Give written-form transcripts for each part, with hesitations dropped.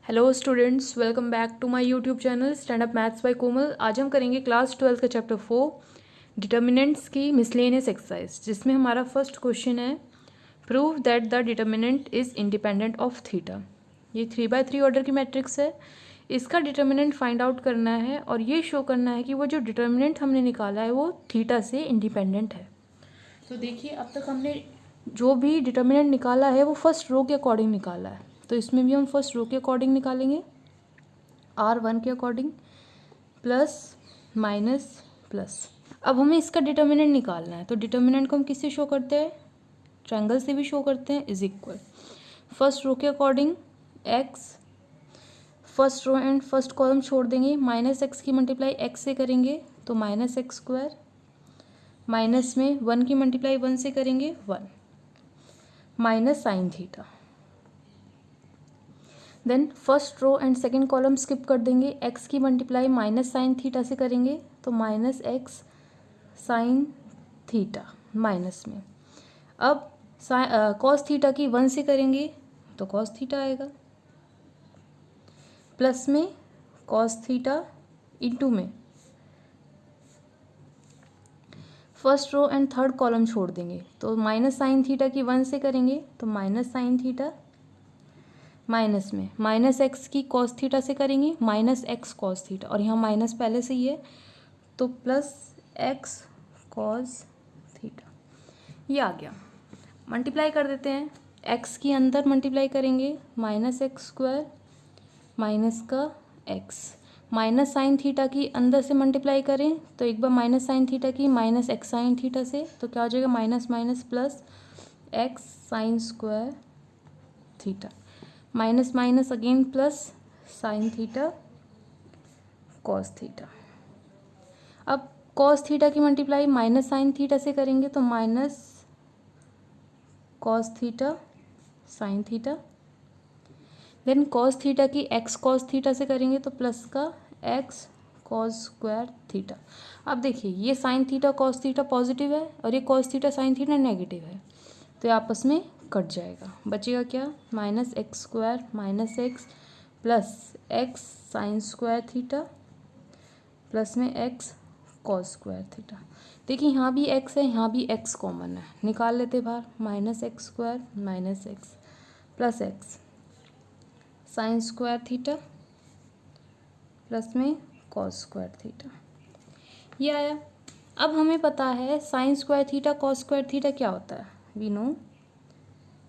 Hello students, welcome back to my YouTube channel Stand Up Maths by Komal. आज हम करेंगे class 12 का chapter 4 determinants की मिसलेनियस एक्सरसाइज, जिसमें हमारा फर्स्ट क्वेश्चन है prove that the determinant is independent of theta. ये 3/3 ऑर्डर की मैट्रिक्स है। इसका डिटर्मिनेंट फाइंड आउट करना है और ये शो करना है कि वो जो डिटर्मिनेंट हमने निकाला है वो थीटा से इंडिपेंडेंट है। तो देखिए, अब तक हमने जो भी डिटर्मिनेंट निकाला है वो फर्स्ट रो के अकॉर्डिंग निकाला है, तो इसमें भी हम फर्स्ट रो के अकॉर्डिंग निकालेंगे, R1 के अकॉर्डिंग, प्लस माइनस प्लस। अब हमें इसका डिटर्मिनेंट निकालना है, तो डिटर्मिनेंट को हम किससे शो करते हैं? ट्रायंगल से भी शो करते हैं, इज इक्वल फर्स्ट रो के according x, first row and first column छोड़ देंगे, माइनस एक्स की मल्टीप्लाई x से करेंगे तो माइनस एक्स स्क्वायर, माइनस में 1 की मल्टीप्लाई 1 से करेंगे 1, minus sine theta. Then first row and second column skip कर देंगे, x की मल्टीप्लाई माइनस साइन थीटा से करेंगे तो minus x sine theta, minus में अब कॉस थीटा की 1 से करेंगे तो कॉस थीटा आएगा, प्लस में कॉस थीटा इंटू में first row and third column छोड़ देंगे, तो माइनस साइन थीटा की 1 से करेंगे तो माइनस साइन थीटा, माइनस में माइनस एक्स की कॉस थीटा से करेंगे माइनस एक्स कॉस थीटा, और यहाँ माइनस पहले से ही है तो प्लस एक्स कॉस थीटा। ये आ गया। मल्टीप्लाई कर देते हैं, एक्स की अंदर मल्टीप्लाई करेंगे माइनस एक्स स्क्वायर माइनस का एक्स, माइनस साइन थीटा की अंदर से मल्टीप्लाई करें तो एक बार माइनस साइन थीटा की माइनस एक्स साइन थीटा से, तो क्या हो जाएगा minus minus plus x sine square theta, minus minus again plus sine theta cos theta. अब कॉस थीटा की मल्टीप्लाई माइनस साइन थीटा से करेंगे तो minus cos theta sine theta, then cos theta की एक्स कॉस थीटा से करेंगे तो plus का एक्स कॉस स्क्वायर थीटा। अब देखिए, ये sign theta cos theta positive है और ये cos theta sine theta negative है, तो ये आपस में कट जाएगा। बचेगा क्या? Minus x square minus x plus x sine square theta plus में एक्स कॉस स्क्वायर थीटा। देखिए, यहाँ भी एक्स है, यहाँ भी एक्स कॉमन है, निकाल लेते बाहर, minus x square minus x plus x sine square theta plus में कॉस स्क्वायर थीटा। ये आया। अब हमें पता है sine square theta cos square theta क्या होता है। We know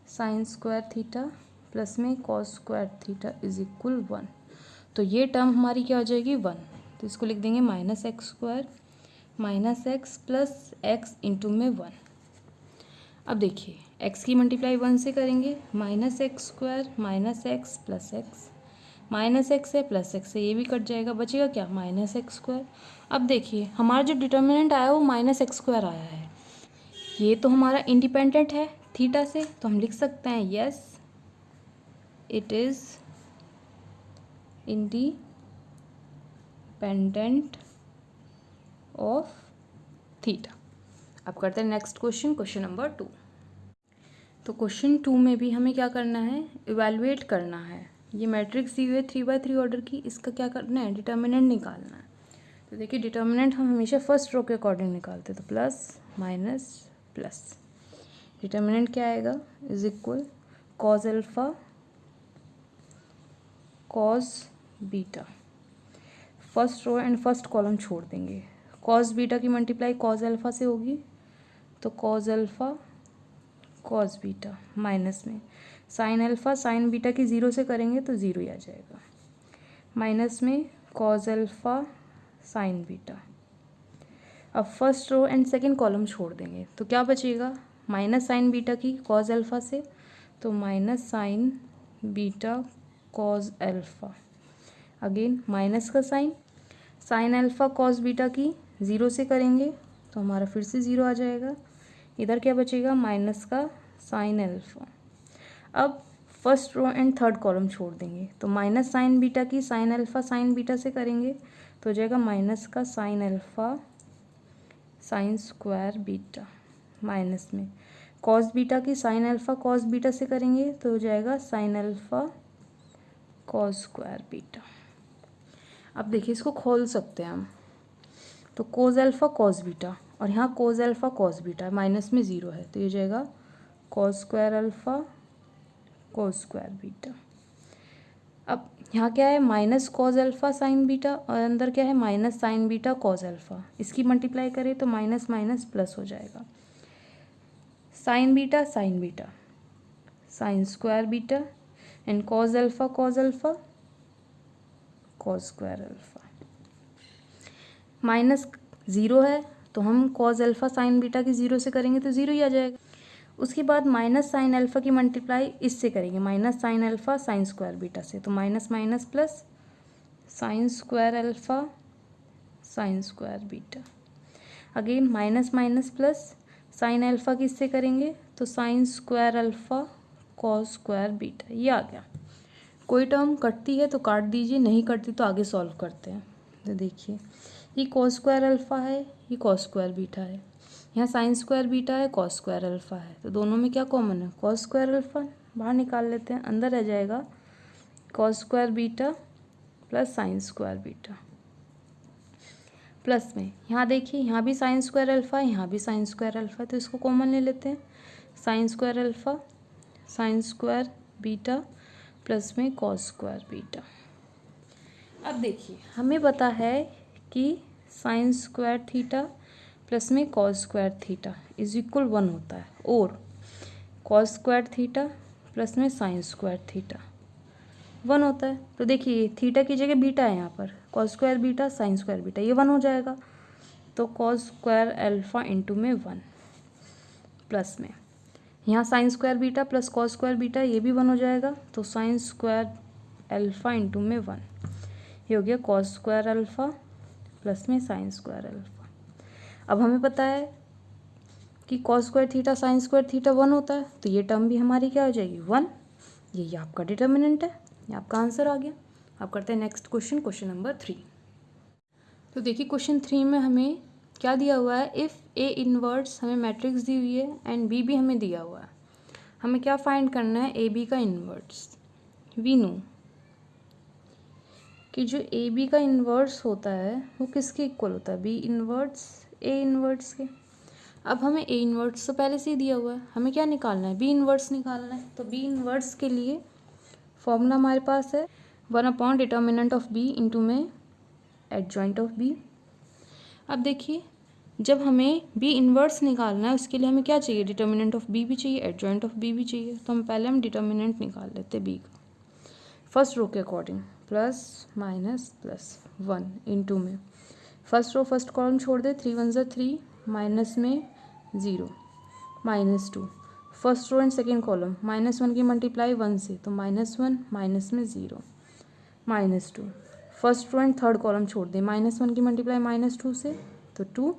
sine square theta plus में cos square theta is equal 1, तो ये टर्म हमारी क्या हो जाएगी 1, तो इसको लिख देंगे minus x square minus x plus x into में 1। अब देखिए, x की मल्टीप्लाई 1 से करेंगे minus x square minus x plus x, minus x है प्लस एक्स है, ये भी कट जाएगा, बचेगा क्या माइनस एक्स स्क्वायर। अब देखिए, हमारा जो डिटर्मिनेंट आया वो माइनस एक्स स्क्वायर आया है, ये तो हमारा इंडिपेंडेंट है थीटा से, तो हम लिख सकते हैं yes it is independent of theta. अब करते हैं नेक्स्ट क्वेश्चन, क्वेश्चन नंबर 2। तो क्वेश्चन 2 में भी हमें क्या करना है, इवैल्यूएट करना है। ये मैट्रिक्स दी हुई है 3/3 ऑर्डर की, इसका क्या करना है, डिटर्मिनेंट निकालना है। तो देखिए, डिटर्मिनेंट हम हमेशा फर्स्ट रो के अकॉर्डिंग निकालते हैं, तो प्लस माइनस प्लस, डिटर्मिनेंट क्या आएगा is equal cos alpha cos beta, first row and first column छोड़ देंगे, कॉस बीटा की मल्टीप्लाई कॉस अल्फा से होगी तो cos alpha cos beta, minus में साइन अल्फा साइन बीटा की 0 से करेंगे तो 0 ही आ जाएगा, माइनस में कॉस अल्फा साइन बीटा। अब first row and second column छोड़ देंगे तो क्या बचेगा, माइनस साइन बीटा की कॉस अल्फा से तो minus sine beta cos alpha, again minus का sine, sine alpha cos beta की 0 से करेंगे तो हमारा फिर से 0 आ जाएगा, इधर क्या बचेगा माइनस का साइन अल्फा। अब first row and third column छोड़ देंगे तो माइनस साइन बीटा की साइन अल्फा साइन बीटा से करेंगे तो हो जाएगा माइनस का sine alpha sine square beta, minus में कॉस बीटा की साइन अल्फा कॉस बीटा से करेंगे तो हो जाएगा sine alpha cos square beta. अब देखिए इसको खोल सकते हैं हम, तो कोस अल्फ़ा कॉस बीटा, और यहाँ cos alpha cos beta minus में ज़ीरो है, तो ये जाएगा cos square alpha cos square beta. अब यहाँ क्या है, minus cos alpha sine beta, और अंदर क्या है, minus sine beta cos alpha. इसकी मल्टीप्लाई करें तो माइनस माइनस प्लस हो जाएगा। Sign beta sine square beta and cos alpha cos square alpha. Minus zero है तो हम कॉस अल्फ़ा साइन बीटा की ज़ीरो से करेंगे तो ज़ीरो ही आ जाएगा। उसके बाद माइनस साइन अल्फ़ा की मल्टीप्लाई इससे करेंगे, minus sine alpha sine square beta से, तो minus minus plus sine square alpha sine square beta. Again minus minus plus sine alpha किससे करेंगे, तो sine square alpha cos square beta. ये आ गया। कोई टर्म कटती है तो काट दीजिए, नहीं कटती तो आगे सॉल्व करते हैं। तो देखिए ये कॉस स्क्वायर अल्फ़ा है, ये कॉस स्क्वायर बीटा है, यहाँ साइन स्क्वायर बीटा है, कॉस स्क्वायर अल्फ़ा है, तो दोनों में क्या कॉमन है, कॉस स्क्वायर अल्फ़ा। बाहर निकाल लेते हैं, अंदर रह जाएगा cos square beta plus sign square beta. Plus में यहाँ देखिए, यहाँ भी साइन स्क्वायर अल्फ़ा है, यहाँ भी साइन स्क्वायर अल्फ़ा है, तो इसको कॉमन ले लेते हैं, sine square alpha sine square beta plus में कॉस स्क्वायर बीटा। अब देखिए हमें पता है कि साइन स्क्वायर थीटा प्लस में cos square theta is equal 1 होता है, और कॉस स्क्वायर थीटा प्लस में साइन स्क्वायर थीटा 1 होता है। तो देखिए थीटा की जगह बीटा है, यहाँ पर cos square beta sine square beta, ये 1 हो जाएगा, तो कॉस स्क्वायर अल्फ़ा इंटू में 1 प्लस में यहाँ sign square beta plus cos square beta, ये भी 1 हो जाएगा, तो साइन स्क्वायर अल्फ़ा इंटू में 1, ये हो गया कॉस स्क्वायर अल्फ़ा प्लस में साइन स्क्वायर अल्फ़ा। अब हमें पता है कि cos square theta sine square theta 1 होता है, तो ये टर्म भी हमारी क्या हो जाएगी 1। ये आपका डिटर्मिनेंट है, ये आपका आंसर आ गया। अब करते हैं नेक्स्ट क्वेश्चन, क्वेश्चन नंबर 3। तो देखिए क्वेश्चन 3 में हमें क्या दिया हुआ है, इफ़ ए इनवर्स हमें मैट्रिक्स दी हुई है एंड बी भी हमें दिया हुआ है, हमें क्या फाइंड करना है, ए बी का इनवर्स। वी नो कि जो ए बी का इन्वर्स होता है वो किसके इक्वल होता है, बी इन्वर्स ए इन्वर्स के। अब हमें ए इन्वर्स तो पहले से ही दिया हुआ है, हमें क्या निकालना है, बी इन्वर्स निकालना है। तो बी इन्वर्स के लिए फॉर्मूला हमारे पास है 1 डिटर्मिनेंट ऑफ बी इंटू में एडजॉइंट ऑफ बी। अब देखिए जब हमें बी इन्वर्स निकालना है उसके लिए हमें क्या चाहिए, डिटर्मिनेंट ऑफ बी भी चाहिए, एडजॉइंट ऑफ बी भी चाहिए। तो हम डिटर्मिनेंट निकाल लेते बी का फर्स्ट रो के according, plus minus plus 1 into में फर्स्ट रो फर्स्ट कॉलम छोड़ दे, 3 1 3 माइनस में 0 -2 first row and second column, -1 की मल्टीप्लाई 1 से, तो -1 माइनस में 0 -2 first row and third column छोड़ दें, -1 की मल्टीप्लाई -2 से, तो 2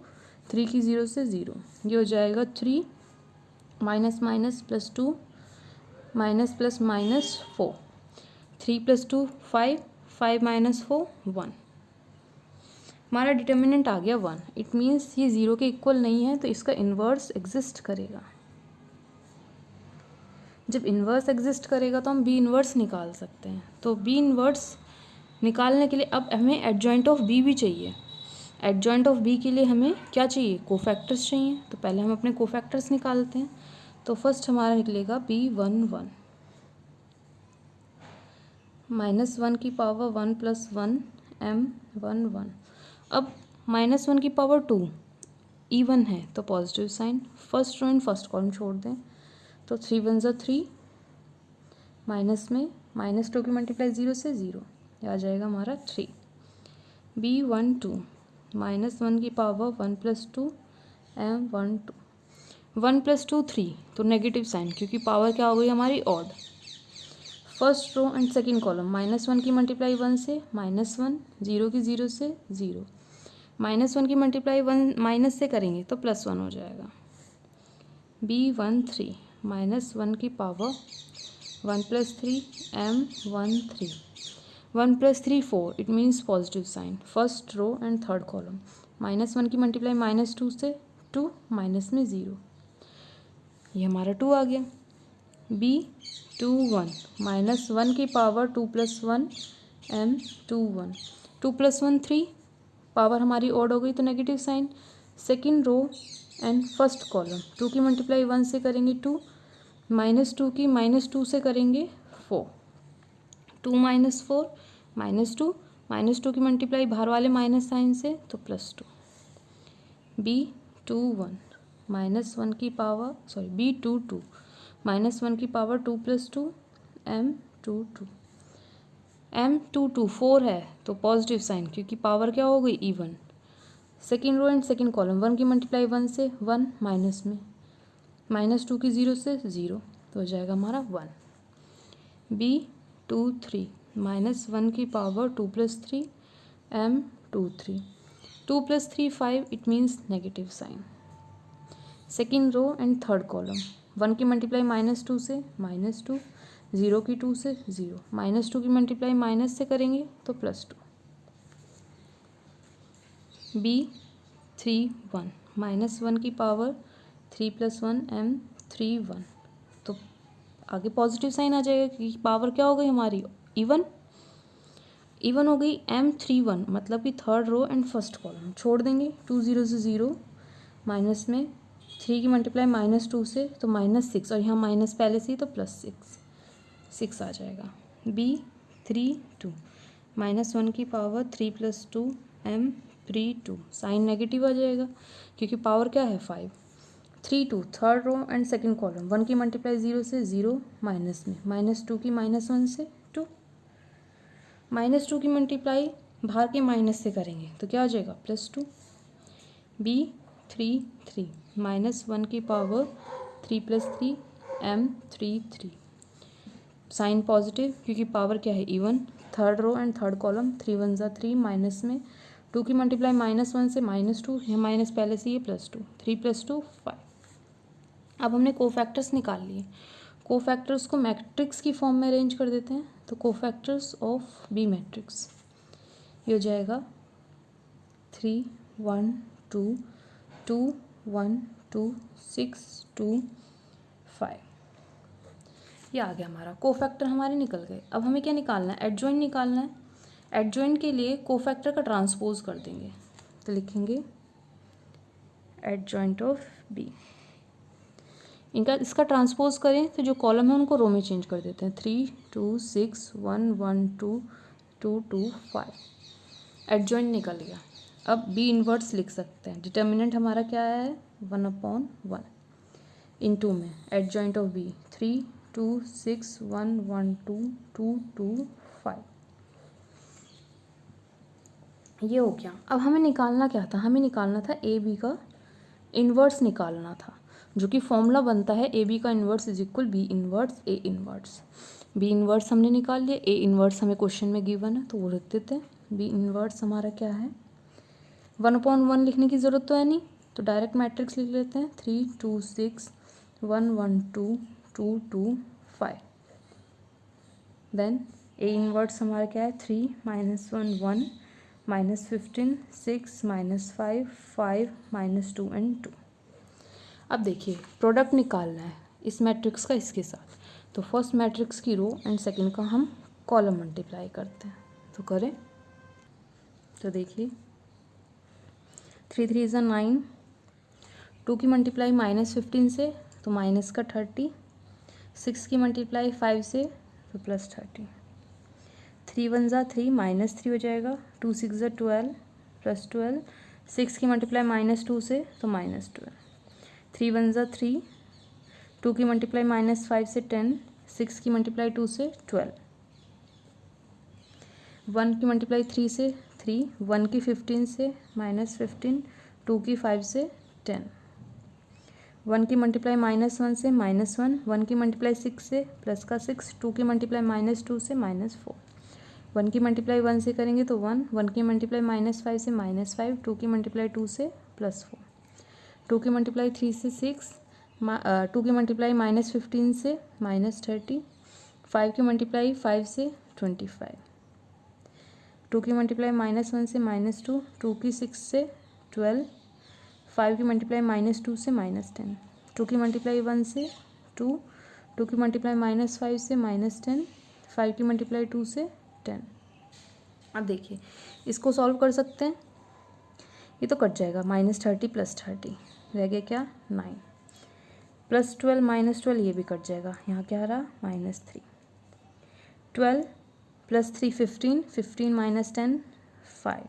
3 की 0 से 0, ये हो जाएगा 3 minus minus plus 2 minus plus minus 4, 3 + 2 5 5 - 4 1। हमारा डिटर्मिनेंट आ गया 1। इट मीन्स ये 0 के इक्वल नहीं है, तो इसका इन्वर्स एग्जिस्ट करेगा। जब इन्वर्स एग्जिस्ट करेगा तो हम बी इन्वर्स निकाल सकते हैं। तो बी इन्वर्स निकालने के लिए अब हमें एडजॉइंट ऑफ बी भी चाहिए। एडजॉइंट ऑफ बी के लिए हमें क्या चाहिए, कोफैक्टर्स चाहिए। तो पहले हम अपने कोफैक्टर्स निकालते हैं। तो फर्स्ट हमारा निकलेगा B1 1 -1 की पावर 1 + 1 M1 1। अब -1 की पावर 2 इवन है तो positive sign, first row and first column छोड़ दें, तो 3 1 3 माइनस में -2 की मल्टीप्लाई 0 से 0, आ जाएगा हमारा 3। B1 2 -1 की पावर 1 + 2 M1 2, 1 + 2 3, तो नेगेटिव साइन क्योंकि पावर क्या हो गई हमारी odd. First row and second column, -1 की मल्टीप्लाई 1 से, -1 0 की 0 से 0, -1 की मल्टीप्लाई 1 माइनस से करेंगे तो +1 हो जाएगा। B1 3 -1 की power 1 + 3 M1 3, 1 + 3 4, it means positive sign, first row and third column, -1 की मल्टीप्लाई -2 से 2 माइनस में 0, ये हमारा 2 आ गया। B21 माइनस 1 की पावर 2 + 1 M21, 2 + 1 3, पावर हमारी ऑड हो गई तो negative sign. Second row and first column, 2 की मल्टीप्लाई 1 से करेंगे 2, -2 की -2 से करेंगे 4, 2 - 4 -2, -2 की मल्टीप्लाई बाहर वाले माइनस साइन से तो +2। B21 -1 की पावर B22 -1 की पावर 2 + 2 M22, M22 4 है तो पॉजिटिव साइन क्योंकि पावर क्या हो गई even. Second row and second column, 1 की मल्टीप्लाई 1 से 1 माइनस में, -2 की 0 से 0 तो हो जाएगा हमारा 1। B23 -1 की power 2 + 3 M23, 2 + 3 5, it means negative sign. Second row and third column, 1 की मल्टीप्लाई -2 से -2, 0 की 2 से 0, -2 की मल्टीप्लाई माइनस से करेंगे तो +2। B31 -1 की पावर 3 + 1 M31, तो आगे पॉजिटिव साइन आ जाएगा क्योंकि पावर क्या हो गई हमारी इवन हो गई। M31 मतलब कि third row and first column छोड़ देंगे, 2 0 से 0, माइनस में 3 की मल्टीप्लाई -2 से तो -6, और यहाँ माइनस पहले से ही तो +6 आ जाएगा। B32 -1 की पावर 3 + 2 M32, साइन नेगेटिव आ जाएगा क्योंकि पावर क्या है 5। 3 2 third row and second column, 1 की मल्टीप्लाई 0 से 0, माइनस में -2 की -1 से 2, -2 की मल्टीप्लाई बाहर के माइनस से करेंगे तो क्या हो जाएगा +2। B33 -1 की पावर 3 + 3 M33, साइन पॉजिटिव क्योंकि पावर क्या है even. Third row and third column, 3 1 ज़ा 3, माइनस में 2 की मल्टीप्लाई -1 से -2, यह माइनस पहले से ये +2, 3 + 2 5। अब हमने कोफैक्टर्स निकाल लिए, कोफैक्टर्स को मैट्रिक्स की फॉर्म में अरेंज कर देते हैं। तो कोफैक्टर्स ऑफ बी मैट्रिक्स ये हो जाएगा 3 1 2 2 1 2 6 2 5, ये आ गया हमारा। कोफैक्टर हमारे निकल गए। अब हमें क्या निकालना है, एडजॉइंट निकालना है। एडजॉइंट के लिए कोफैक्टर का ट्रांसपोज कर देंगे, तो लिखेंगे एडजॉइंट ऑफ बी। इसका ट्रांसपोज करें तो जो कॉलम है उनको रो में चेंज कर देते हैं, 3 2 6 1 1 2 2 2 5, एडजॉइंट निकल गया। अब बी इन्वर्स लिख सकते हैं, डिटर्मिनेंट हमारा क्या है 1/1 इनटू में एडजॉइंट ऑफ बी 3 2 6 1 1 2 2 2 5, ये हो गया। अब हमें निकालना क्या था, हमें निकालना था ए बी का इन्वर्स निकालना था, जो कि फॉर्मूला बनता है ए बी का inverse is equal B inverse A inverse. B inverse हमने निकाल लिया, ए इन्वर्स हमें क्वेश्चन में गिवन है तो वो लिख देते हैं। बी इन्वर्स हमारा क्या है, 1/1 लिखने की ज़रूरत तो है नहीं, तो डायरेक्ट मैट्रिक्स लिख लेते हैं, 3 2 6 1 1 2 2 2 5। देन ए इन्वर्स हमारा क्या है, 3 -1 1 -15 6 -5 5 -2 एंड 2। अब देखिए प्रोडक्ट निकालना है इस मैट्रिक्स का इसके साथ, तो फर्स्ट मैट्रिक्स की रो एंड सेकंड का हम कॉलम मल्टीप्लाई करते हैं, तो करें। तो देखिए 3 3 ज़ा 9, 2 की मल्टीप्लाई -15 से तो माइनस का 30, 6 की मल्टीप्लाई 5 से तो +30, 3 1 ज़ा 3 -3 हो जाएगा, 2 6 ज़ा 12 +12, 6 की मल्टीप्लाई -2 से तो -12, 3 1 ज़ा 3, 2 की मल्टीप्लाई -5 से 10, 6 की मल्टीप्लाई 2 से 12, 1 की मल्टीप्लाई 3 से 3, 1 की 15 से -15, 2 की 5 से 10, 1 की मल्टीप्लाई -1 से -1, 1 की मल्टीप्लाई 6 से प्लस का 6, 2 की मल्टीप्लाई -2 से -4, 1 की मल्टीप्लाई 1 से करेंगे तो 1, 1 की मल्टीप्लाई -5 से -5, 2 की मल्टीप्लाई 2 से +4, 2 की मल्टीप्लाई 3 से 6, 2 की मल्टीप्लाई -15 से -30, 5 की मल्टीप्लाई 5 से 25, 2 की मल्टीप्लाई -1 से -2, 2 की 6 से 12, 5 की मल्टीप्लाई -2 से -10, 2 की मल्टीप्लाई 1 से 2, टू की मल्टीप्लाई -5 से -10, 5 की मल्टीप्लाई 2 से 10। अब देखिए इसको सॉल्व कर सकते हैं, ये तो कट जाएगा, -30 + 30 रह गया क्या 9, +12 -12 ये भी कट जाएगा, यहाँ क्या रहा -3, 12 + 3 15, 15 - 10 5,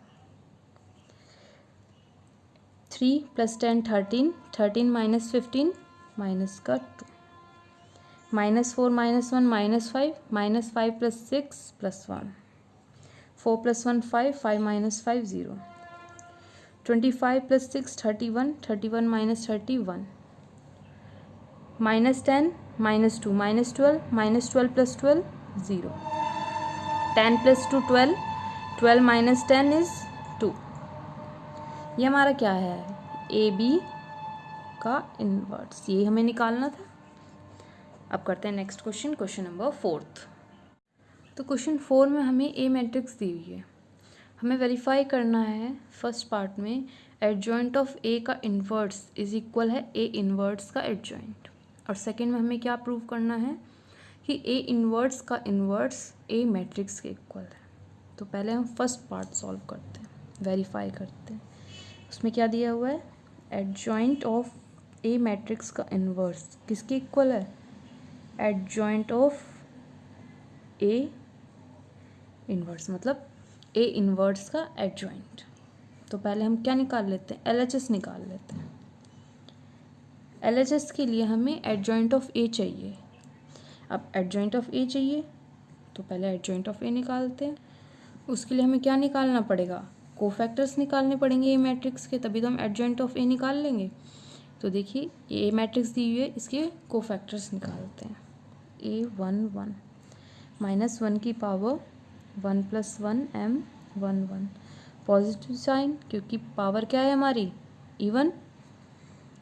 3 + 10 13, 13 - 15 माइनस का 2, -4 - 1 -5, -5 + 6 + 1, 4 + 1 5, 5 - 5 0, 25 + 6 31, 31 - 31, -10 -2 -12, -12 + 12 0, 10 + 2 12, 12 - 10 is 2। ये हमारा क्या है, ए बी का इन्वर्स, ये हमें निकालना था। अब करते हैं नेक्स्ट क्वेश्चन, क्वेश्चन नंबर 4। तो क्वेश्चन 4 में हमें ए मैट्रिक्स दी हुई है, हमें वेरीफाई करना है फर्स्ट पार्ट में एडजॉइंट ऑफ ए का इन्वर्स इज इक्वल है ए इन्वर्स का एडजॉइंट, और सेकंड में हमें क्या प्रूव करना है कि ए इन्वर्स का इन्वर्स ए मैट्रिक्स के इक्वल है। तो पहले हम फर्स्ट पार्ट सॉल्व करते हैं, वेरीफाई करते हैं। उसमें क्या दिया हुआ है, एडजॉइंट ऑफ ए मैट्रिक्स का इन्वर्स किसके इक्वल है, एडजॉइंट ऑफ ए इन्वर्स, मतलब ए इन्वर्स का एडजॉइंट। तो पहले हम क्या निकाल लेते हैं, LHS निकाल लेते हैं। LHS के लिए हमें एडजॉइंट ऑफ ए चाहिए। अब एडजॉइंट ऑफ ए चाहिए तो पहले एडजॉइंट ऑफ ए निकालते हैं। उसके लिए हमें क्या निकालना पड़ेगा, कोफैक्टर्स निकालने पड़ेंगे ए मैट्रिक्स के, तभी तो हम एडजॉइंट ऑफ ए निकाल लेंगे। तो देखिए ए मैट्रिक्स दी हुई है, इसके कोफैक्टर्स निकालते हैं। A1 1 -1 की पावर 1 + 1 M 1 1, पॉजिटिव साइन क्योंकि पावर क्या है हमारी even.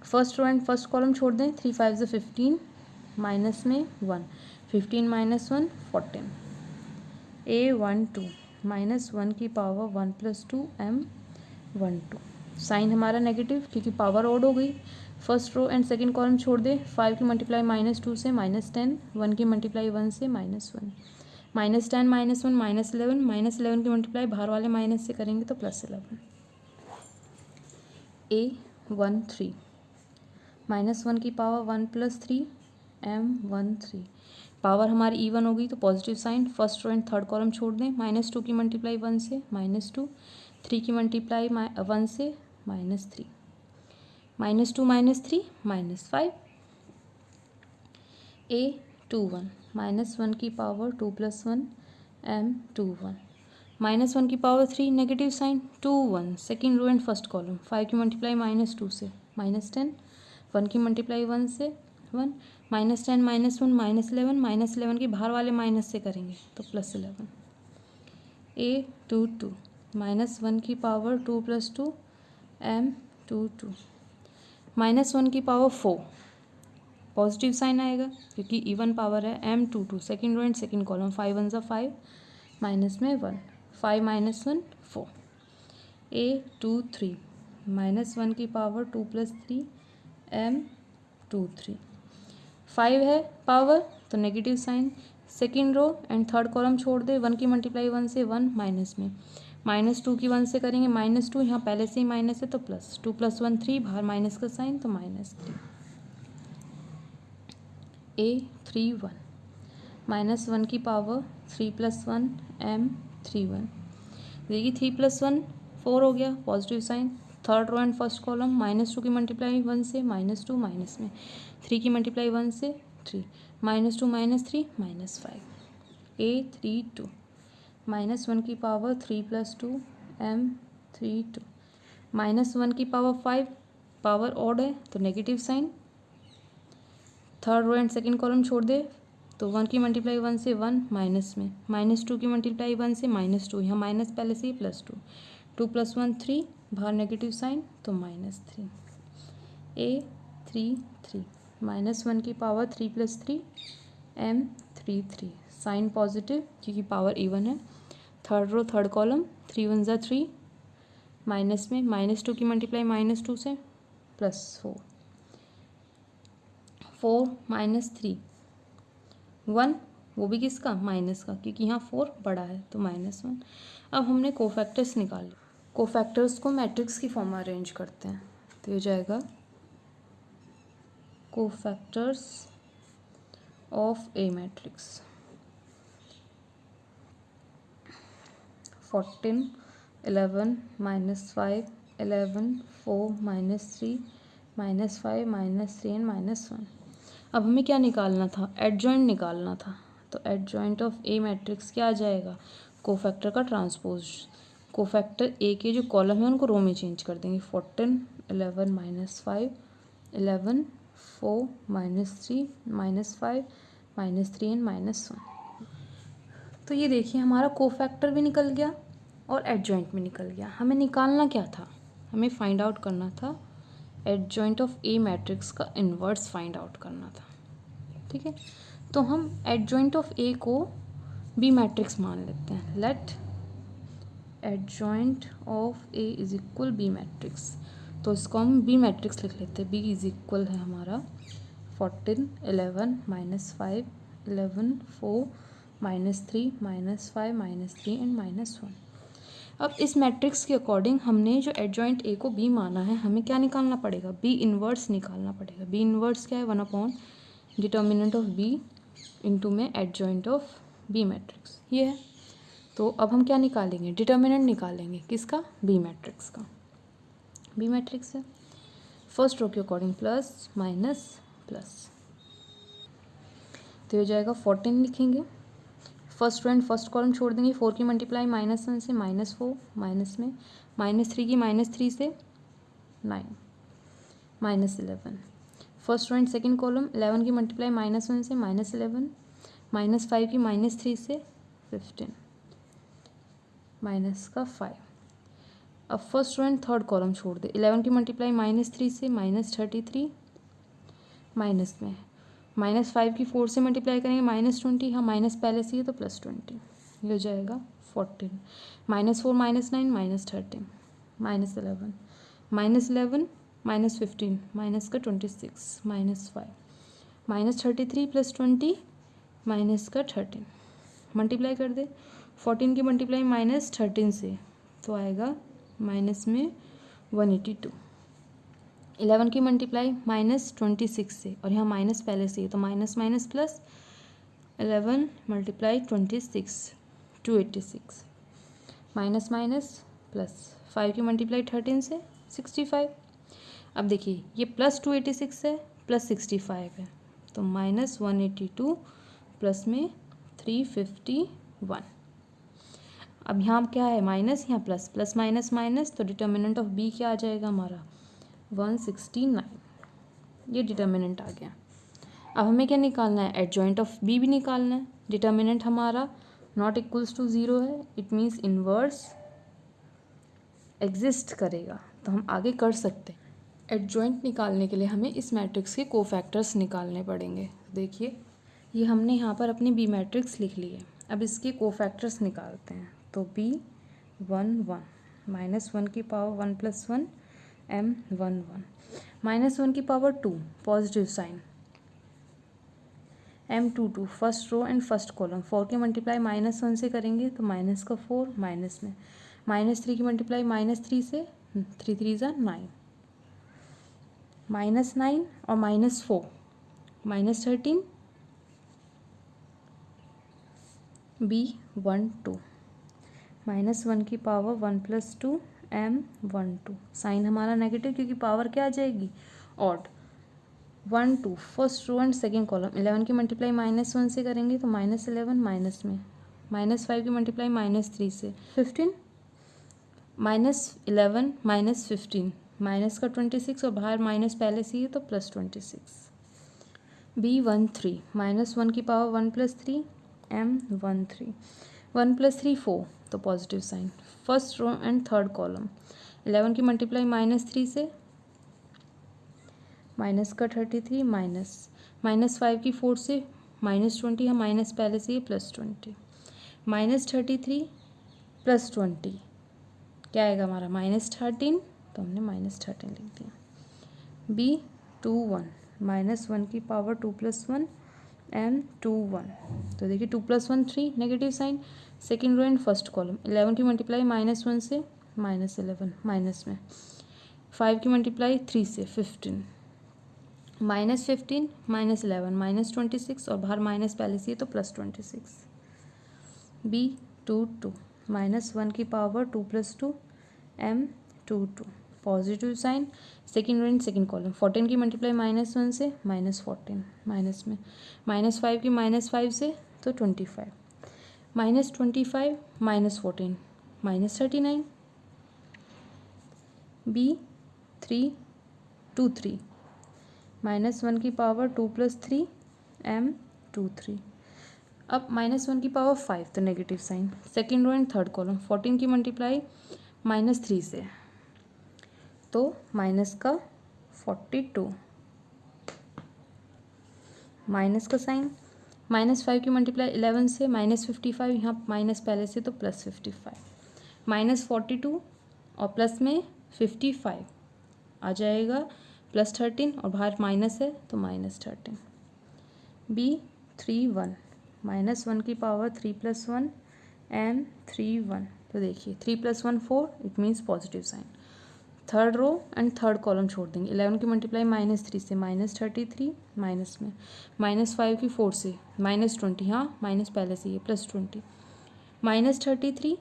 First row and first column छोड़ दें, 3 5 15, माइनस में 1, 15 - 1 14, A1 2 -1 की पावर 1 + 2 M 1 2, साइन हमारा नेगेटिव क्योंकि पावर ऑड हो गई। First row and second column छोड़ दे, 5 की मल्टीप्लाई -2 से -10, 1 की मल्टीप्लाई 1 से -1, -10 -1 -11, -11 की मल्टीप्लाई बाहर वाले माइनस से करेंगे तो +11। A1 3 -1 की पावर 1 + 3 M 1 3, पावर हमारी इवन हो गई तो positive sign. First row and third column छोड़ दें, -2 की मल्टीप्लाई 1 से -2, 3 की मल्टीप्लाई 1 से -3, -2 -3 -5। A2 1 -1 की पावर 2 + 1 M 2 1, -1 की power 3 negative sign 2 1, second row and first column, 5 की मल्टीप्लाई -2 से -10, 1 की मल्टीप्लाई 1 से 1, -10 -1 -11 के बाहर वाले माइनस से करेंगे तो +11। A2 2 -1 की पावर 2 + 2 M 2 2, -1 की पावर 4, पॉजिटिव साइन आएगा क्योंकि इवन पावर है M 2 2, second row and second column, 5 1 = 5, minus में 1, 5 - 1 4। A2 3 -1 की पावर 2 + 3 M 2 3, 5 है पावर तो negative sign. Second row and third column छोड़ दे, 1 की मल्टीप्लाई 1 से 1, माइनस में -2 की 1 से करेंगे -2, यहाँ पहले से ही माइनस है तो प्लस, 2 + 1 3, बाहर माइनस का साइन तो -3। A3 1 -1 की पावर 3 + 1 M 3 1, देखिए 3 + 1 4 हो गया, positive sign. Third row and first column, -2 की मल्टीप्लाई 1 से -2, माइनस में 3 की मल्टीप्लाई 1 से 3, -2 -3 -5। A3 2 -1 की पावर 3 + 2 M 3 2, -1 की पावर 5, पावर ऑड है तो negative sign. Third row and second column छोड़ दे तो 1 की मल्टीप्लाई 1 से 1, माइनस में -2 की मल्टीप्लाई 1 से -2, यहाँ माइनस पहले से ही +2, 2 + 1 3, बाहर नेगेटिव साइन तो -3। A3 3 -1 की पावर 3 + 3 M 3 3, साइन पॉजिटिव क्योंकि पावर इवन है। Third row third column, 3 1 = 3, minus में -2 की मल्टीप्लाई -2 से +4, 4 - 3 1, वो भी किसका, माइनस का, क्योंकि यहाँ 4 बड़ा है तो -1। अब हमने कोफैक्टर्स निकाले। कोफैक्टर्स को मैट्रिक्स की फॉर्म में अरेंज करते हैं, तो ये जाएगा cofactors of A matrix 14 11 -5 11 4 -3 -5 -3 and -1। अब हमें क्या निकालना था, एडजॉइंट निकालना था। तो एडजॉइंट ऑफ ए मैट्रिक्स क्या आ जाएगा, कोफैक्टर का ट्रांसपोज। कोफैक्टर ए के जो कॉलम है उनको रो में चेंज कर देंगे। 14 11 -5 11 4 -3 -5 -3 एंड -1। तो ये देखिए हमारा कोफैक्टर भी निकल गया और एडजॉइंट भी निकल गया। हमें निकालना क्या था, हमें फाइंड आउट करना था एडजॉइंट ऑफ ए मैट्रिक्स का इन्वर्स फाइंड आउट करना था। ठीक है, तो हम एडजॉइंट ऑफ ए को बी मैट्रिक्स मान लेते हैं। Let adjoint of A is equal B matrix, तो इसको हम बी मैट्रिक्स लिख लेते हैं। बी इज इक्वल है हमारा 14 11 -5 11 4 -3 -5 -3 एंड -1। अब इस मैट्रिक्स के अकॉर्डिंग हमने जो एडजॉइंट ए को बी माना है, हमें क्या निकालना पड़ेगा, बी इन्वर्स निकालना पड़ेगा। बी इन्वर्स क्या है, 1 डिटर्मिनेंट ऑफ बी इंटू में एडजॉइंट ऑफ बी मैट्रिक्स, ये है। तो अब हम क्या निकालेंगे, डिटर्मिनेंट निकालेंगे, किसका, बी मैट्रिक्स का। बी मैट्रिक्स है फर्स्ट रो के अकॉर्डिंग प्लस माइनस प्लस, तो ये जाएगा 14 लिखेंगे। First row and first column छोड़ देंगे। 4 की मल्टीप्लाई -1 से -4 माइनस में, -3 की -3 से 9 -11। First row and second column 11 की मल्टीप्लाई -1 से -11 -5 की -3 से 15 -5। अब first row and third column छोड़ दे। 11 की मल्टीप्लाई -3 से -33 माइनस में, -5 की 4 से मल्टीप्लाई करेंगे -20, हाँ माइनस पहले से ही तो +20, ये हो जाएगा 14 -4 -9 -13 -11 -11 -15 माइनस का 26 -5 -33 + 20 माइनस का 13, मल्टीप्लाई कर दे। 14 की मल्टीप्लाई -13 से तो आएगा माइनस में 182। 11 की मल्टीप्लाई -26 से, और यहाँ माइनस पहले से ही तो minus minus plus, 11 × 26 286 minus minus plus, 5 की मल्टीप्लाई 13 से 65। अब देखिए ये +286 है +65 है, तो -182 प्लस में 351। अब यहाँ क्या है, माइनस, यहाँ प्लस, प्लस माइनस माइनस, तो डिटर्मिनेंट ऑफ बी क्या आ जाएगा हमारा 169। ये डिटर्मिनेंट आ गया। अब हमें क्या निकालना है, एडजॉइंट ऑफ बी भी निकालना है। डिटर्मिनेंट हमारा नॉट इक्वल्स टू 0 है, इट मीन्स इन्वर्स एग्जिस्ट करेगा, तो हम आगे कर सकते हैं। एडजॉइंट निकालने के लिए हमें इस मैट्रिक्स के कोफैक्टर्स निकालने पड़ेंगे। देखिए ये हमने यहाँ पर अपनी बी मैट्रिक्स लिख ली है, अब इसके कोफैक्टर्स निकालते हैं। तो बी 1 1 -1 की पावर 1 + 1 m 1 1 -1 की power 2 positive sign, m 2 2 first row and first column. 4 की मल्टीप्लाई -1 से करेंगे तो माइनस का 4 माइनस में, -3 की मल्टीप्लाई -3 से 3 3 = 9 -9 और -4 -13 b 1 2 -1 की पावर 1 + 2 m 1 2। साइन हमारा नेगेटिव क्योंकि पावर क्या आ जाएगी, odd. 1 2 first row and second column. 11 की मल्टीप्लाई -1 से करेंगे तो -11 माइनस में, -5 की मल्टीप्लाई -3 से 15 -11 -15 माइनस का 26, और बाहर माइनस पहले से ही तो +26। b 1 3 -1 की पावर 1 + 3 m 1 3 1 + 3 4, तो positive sign. First row and third column. 11 की मल्टीप्लाई -3 से माइनस का 33 -5 की 4 से -20, हम माइनस पहले से ही +20 -33 + 20 क्या आएगा हमारा -13, तो हमने -13 लिख दिया। b 2 1 -1 की पावर 2 + 1 m 2 1। तो देखिए 2 + 1 3 negative sign, second row and first column. 11 की मल्टीप्लाई -1 से -11 माइनस में, 5 की मल्टीप्लाई 3 से 15, -15 -11 -26 और बाहर माइनस पहले से ही तो +26। b 2 2 -1 की power 2 + 2 m 2 2 positive sign, second row and second column. 14 की मल्टीप्लाई -1 से -14 माइनस में, -5 की -5 से तो 25, -25 -14 -39। b 3 2 3 -1 की पावर 2 + 3 m 2 3। अब -1 की पावर 5 तो negative sign, second row and third column. 14 की मल्टीप्लाई -3 से तो माइनस का 42, माइनस का साइन, -5 की मल्टीप्लाई 11 से -55, यहाँ माइनस पहले से तो +55, -42 और प्लस में 55 आ जाएगा +13 और बाहर माइनस है तो -13। b 3 1 -1 की पावर 3 + 1 m 3 1। तो देखिए 3 + 1 4, it means positive sign. Third row and third column छोड़ देंगे। 11 की मल्टीप्लाई -3 से -33 माइनस में, -5 की 4 से -20, हाँ माइनस पहले से ये +20, -33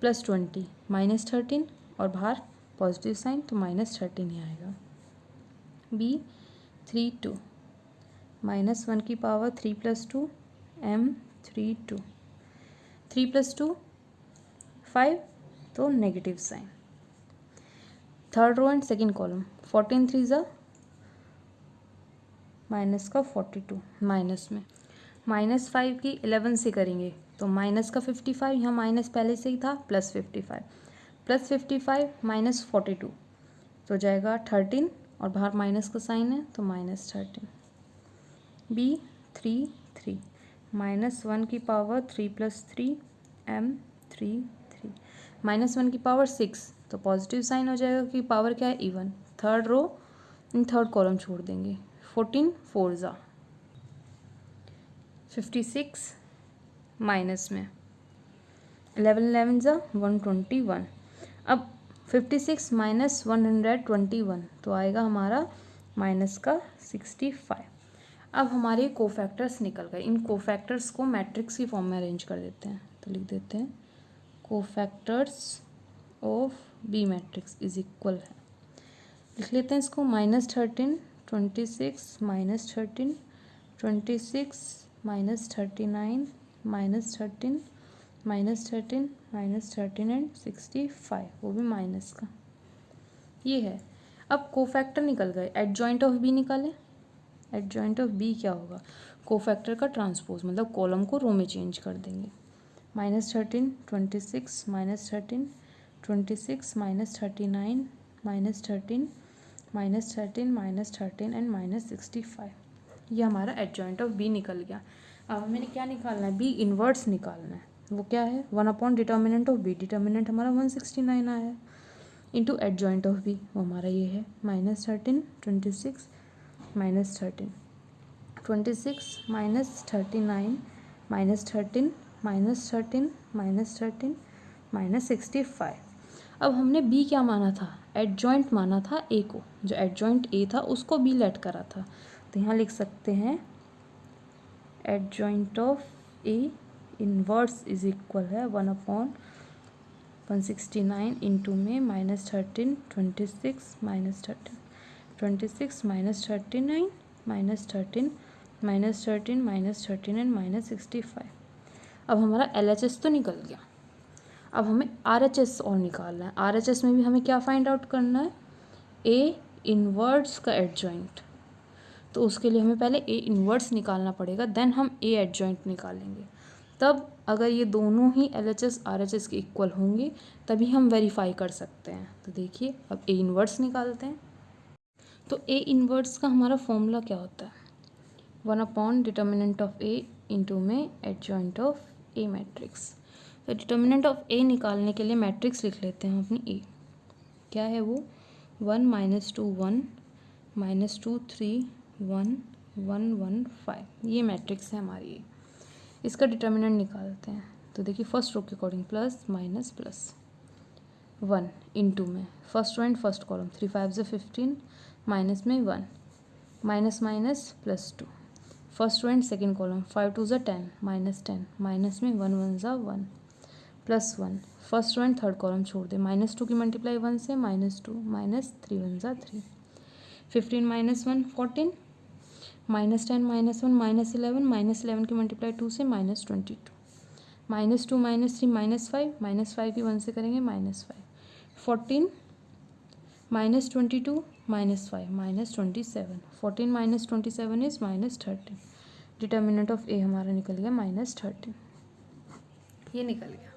+20 -13 और बाहर पॉजिटिव साइन तो -13 ही आएगा। b 3 2 -1 की पावर 3 + 2 m 3 2, 3 + 2 5 तो negative sign. Third row and second column. 14 3 ज़ा माइनस का 42 माइनस में, -5 की 11 से करेंगे तो माइनस का 55, यहाँ माइनस पहले से ही था +55, +55 -42 तो जाएगा 13 और बाहर माइनस का साइन है तो -13। b 3 3 -1 की पावर 3 + 3 m 3 3, -1 की पावर 6 तो पॉजिटिव साइन हो जाएगा क्योंकि पावर क्या है even. Third row and third column छोड़ देंगे। 14 4 ज़ा 56 माइनस में, 11 11 ज़ा 121। अब 56 - 121 तो आएगा हमारा माइनस का 65। अब हमारे कोफैक्टर्स निकल गए। इन कोफैक्टर्स को मैट्रिक्स की फॉर्म में अरेंज कर देते हैं। तो लिख देते हैं cofactors of B matrix is equal है, लिख लेते हैं इसको -13 26 -13 26 -39 -13 -13 -13 एंड 65, वो भी माइनस का। ये है। अब कोफैक्टर निकल गए, एडजॉइंट ऑफ बी निकालें। एडजॉइंट ऑफ बी क्या होगा, कोफैक्टर का ट्रांसपोज, मतलब कॉलम को रो में चेंज कर देंगे। -13 26 -13 26 -39 -13 -13 -13 एंड -65, ये हमारा एडजॉइंट ऑफ बी निकल गया। अब हमें क्या निकालना है, बी इनवर्स निकालना है। वो क्या है, 1 डिटर्मिनेंट ऑफ बी, डिटर्मिनेंट हमारा 169 आया है, इंटू एडजॉइंट ऑफ बी, वो हमारा ये है -13 26 -13 26 -39 -13 -13 -13 -65। अब हमने बी क्या माना था, एडजॉइंट माना था ए को, जो एडजॉइंट ए था उसको बी लेट करा था। तो यहाँ लिख सकते हैं adjoint of A inverse is equal है 1/169 इंटू में -13 26 -13 26 -39 -13 -13 -13 एंड -65। अब हमारा LHS तो निकल गया। अब हमें RHS और निकालना है। RHS में भी हमें क्या फाइंड आउट करना है, ए इनवर्स का एडजॉइंट। तो उसके लिए हमें पहले ए इनवर्स निकालना पड़ेगा, देन हम ए एडजॉइंट निकालेंगे। तब अगर ये दोनों ही LHS RHS के इक्वल होंगे तभी हम वेरीफाई कर सकते हैं। तो देखिए अब ए इनवर्स निकालते हैं। तो ए इनवर्स का हमारा फॉर्मूला क्या होता है, 1 डिटर्मिनेंट ऑफ ए इंटू में एडजॉइंट ऑफ ए मैट्रिक्स। तो डिटर्मिनेंट ऑफ ए निकालने के लिए मैट्रिक्स लिख लेते हैं अपनी ए, क्या है वो 1 -2 1 -2 3 1 1 1 5 ये मैट्रिक्स है हमारी। इसका डिटर्मिनेंट निकालते हैं। तो देखिए फर्स्ट रो के according plus minus plus 1 into में first row and first column 3 5 ज़ा 15 माइनस में 1 minus minus plus 2 first row and second column 5 2 ज़ा 10 माइनस में 1 1 ज़ा 1 plus 1 first row and third column छोड़ दे -2 की मल्टीप्लाई 1 से -2 माइनस 3 1 ज़ा 3 15 माइनस 1 14 -10 -1 -11 की मल्टीप्लाई 2 से -22 -2 -3 -5 की 1 से करेंगे -5 14 -22 -5 -27 14 -27 इज -13 डिटर्मिनेंट ऑफ ए हमारा निकल गया -13 ये निकल गया।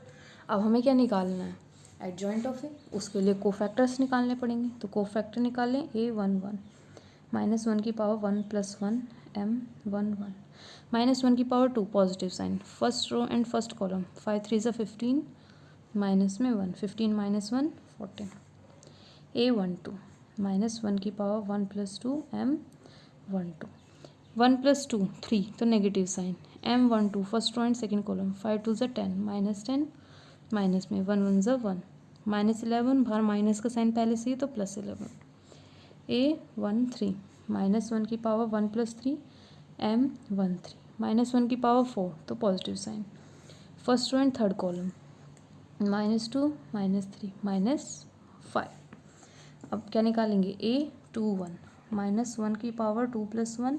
अब हमें क्या निकालना है एडजॉइंट ऑफ ए, उसके लिए कोफैक्टर्स निकालने पड़ेंगे। तो कोफैक्टर निकालें A1 1 -1 की पावर 1 + 1 M1 1 -1 की power 2 positive sign first row and first column 5 3 ज़ा 15 माइनस में 1 15 - 1 14 A1 2 -1 की पावर 1 + 2 M1 2 1 + 2 3 तो negative sign M1 2 first row and second column 5 2 ज़ा 10 -10 माइनस में 1 1 ज़ा 1 -11 बाहर माइनस का साइन पहले से ही तो +11 A1 3 -1 की पावर 1 + 3 M1 3 -1 की पावर 4 तो positive sign first row and third column -2 -3 -5 अब क्या निकालेंगे A2 1 -1 की पावर 2 + 1